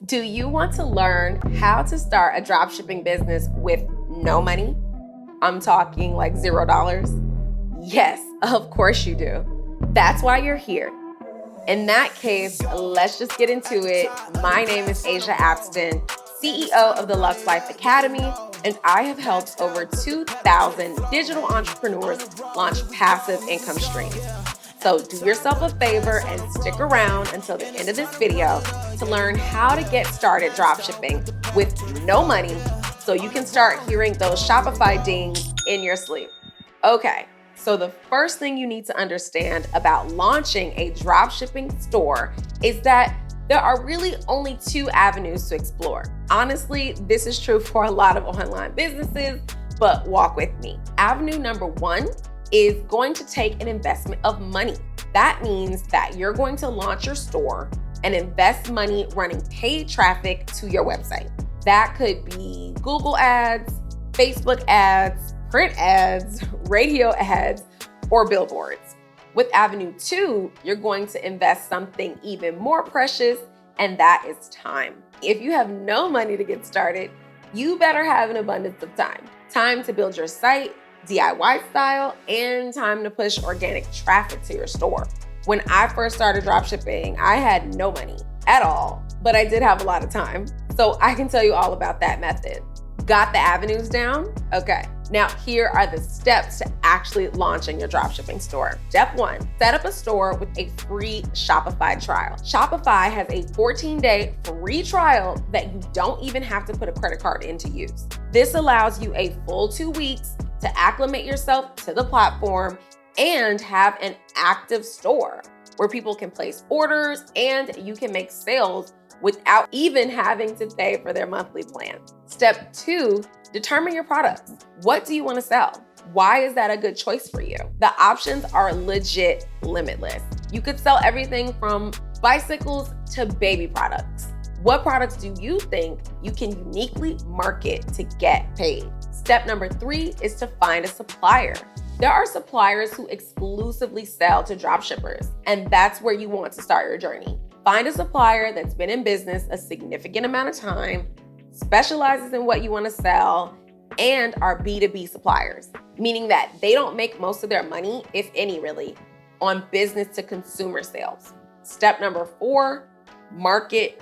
Do you want to learn how to start a dropshipping business with no money? I'm talking like $0. Yes, of course you do. That's why you're here. In that case, let's just get into it. My name is Asia Abston, CEO of the Lux Life Academy, and I have helped over 2,000 digital entrepreneurs launch passive income streams. So do yourself a favor and stick around until the end of this video to learn how to get started dropshipping with no money so you can start hearing those Shopify dings in your sleep. Okay, so the first thing you need to understand about launching a dropshipping store is that there are really only two avenues to explore. Honestly, this is true for a lot of online businesses, but walk with me. Avenue number one is going to take an investment of money. That means that you're going to launch your store and invest money running paid traffic to your website. That could be Google ads, Facebook ads, print ads, radio ads, or billboards. With Avenue 2, you're going to invest something even more precious, and that is time. If you have no money to get started, you better have an abundance of time. Time to build your site, DIY style, and time to push organic traffic to your store. When I first started dropshipping, I had no money at all, but I did have a lot of time. So I can tell you all about that method. Got the avenues down? Okay. Now here are the steps to actually launching your dropshipping store. Step 1, set up a store with a free Shopify trial. Shopify has a 14-day free trial that you don't even have to put a credit card in to use. This allows you a full 2 weeks to acclimate yourself to the platform and have an active store where people can place orders and you can make sales without even having to pay for their monthly plan. Step 2, determine your products. What do you want to sell? Why is that a good choice for you? The options are legit limitless. You could sell everything from bicycles to baby products. What products do you think you can uniquely market to get paid? Step number 3 is to find a supplier. There are suppliers who exclusively sell to dropshippers, and that's where you want to start your journey. Find a supplier that's been in business a significant amount of time, specializes in what you want to sell, and are B2B suppliers, meaning that they don't make most of their money, if any really, on business to consumer sales. Step number 4, market,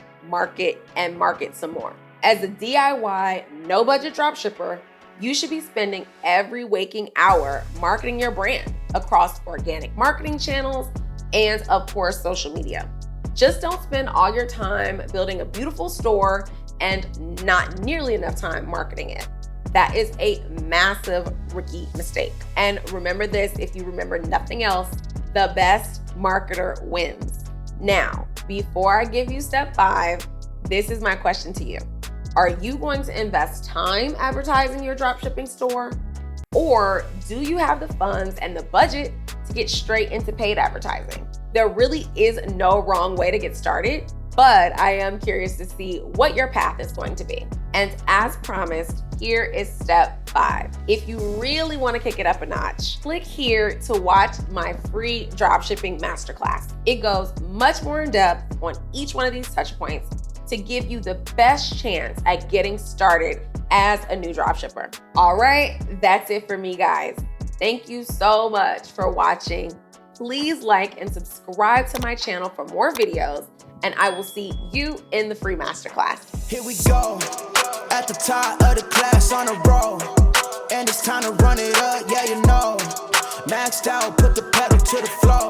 and market some more. As a DIY, no budget dropshipper, you should be spending every waking hour marketing your brand across organic marketing channels and, of course, social media. Just don't spend all your time building a beautiful store and not nearly enough time marketing it. That is a massive rookie mistake. And remember this, if you remember nothing else, the best marketer wins. Now, before I give you step 5, this is my question to you. Are you going to invest time advertising your dropshipping store? Or do you have the funds and the budget to get straight into paid advertising? There really is no wrong way to get started, but I am curious to see what your path is going to be. And as promised, here is step 5. If you really want to kick it up a notch, click here to watch my free dropshipping masterclass. It goes much more in depth on each one of these touch points to give you the best chance at getting started as a new dropshipper. All right, that's it for me, guys. Thank you so much for watching. Please like and subscribe to my channel for more videos, and I will see you in the free masterclass. Here we go, at the top of the class on a roll, and it's time to run it up, yeah, you know. Maxed out, put the pedal to the floor.